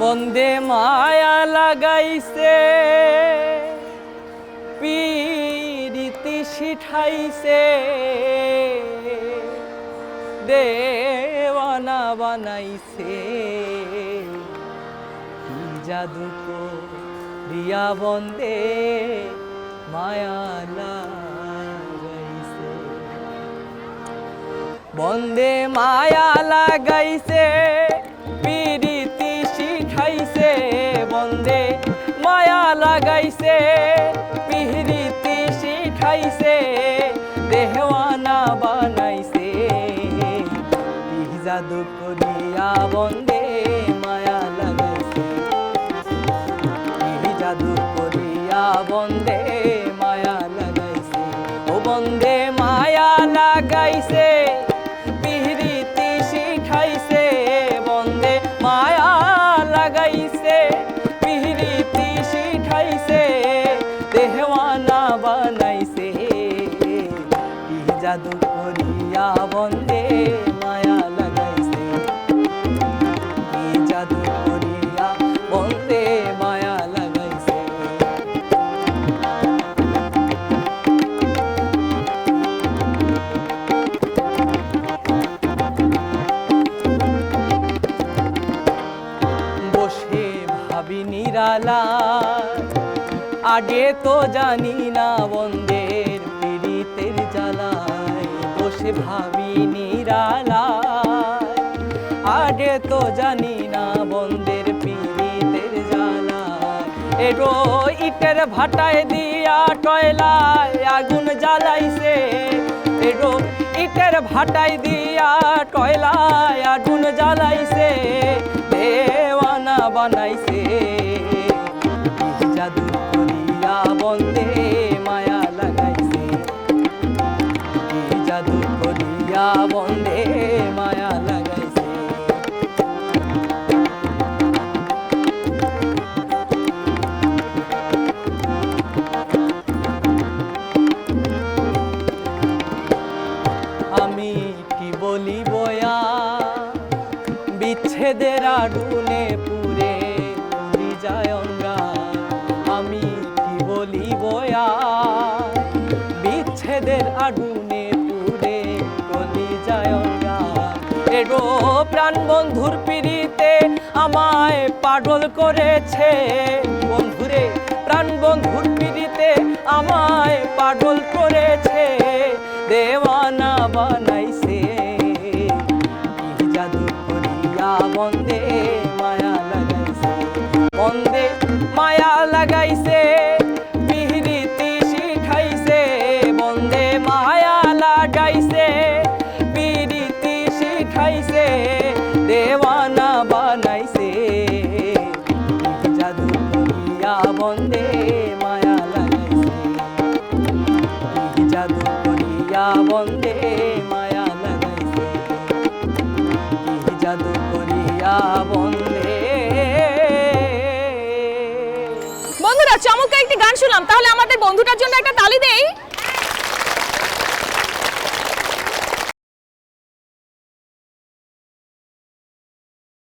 বন্দে মায়া লাগাইছে পীড়িতি শিঠাইছে দেওয়ানা বানাইছে কি জাদু করিয়া বন্দে মায়া লাগাইছে বন্দে মায়া লাগাইছে পীড়িতি শিখাইছে বন্দে মায়া লাগাইছে পীড়িতি শিখাইছে দেওয়ানা বানাইছে কি জাদু করিয়া বন্দে মায়া লাগাইছে কি জাদু করিয়া বন্দে মায়া লাগাইছে ও বন্দে মায়া লাগাইছে পীড়িতি শিখাইছে বন্দে মায়া লাগাইছে পীড়িতি শিখাইছে দেওয়ানা বানাইছে কি জাদু করিয়া বন্দে মায়া লাগাইছে কি জাদু করিয়া বন্দে মায়া লাগাইছে বসে ভাবি নিরালা আগে তো জানি না বন্দের পীড়িতের জ্বালায় বসে ভাবি নিরালা আগে তো জানি না বন্দের পীড়িতের জ্বালায় এরো ইটের ভাটায় দিয়া টয়লায় আগুন জ্বালাইছে এরো ইটের ভাটায় দিয়া টয়লায় আগুন জ্বালাইছে দেওয়ানা বানাইছে কি জাদু করিয়া বন্দে মায়া লাগাইছে কি জাদু করিয়া বন্দে মায়া লাগাইছে আমি কি বলিব বিচ্ছেদের আগুনে পুড়ে পুরি যায় অঙ্গার আমি কি বলিব বিচ্ছেদের আগুনে পুড়ে গলি যায় অঙ্গার এগো প্রাণ বন্ধুর পিড়িতে আমায় পাগল করেছে বন্ধুরে প্রাণ বন্ধুর পিড়িতে আমায় পাগল করেছে দেওয়ানা বানাইছে কি জাদু করিয়া বন্দে মায়া লাগাইছে বন্দে মায়া লাগাইছে পীড়িতি শিখাইছে বন্দে মায়া লাগাইছে পীড়িতি শিখাইছে দেওয়ানা বানাইছে কি জাদু করিয়া বন্দে মায়া লাগাইছে কি জাদু করিয়া বন্দে মায়া লাগাইছে কি জাদু করিয়া বন্দে। বন্ধুরা চমৎকার একটি গান শুনলাম, তাহলে আমাদের বন্ধুটার জন্য একটা তালি দেই।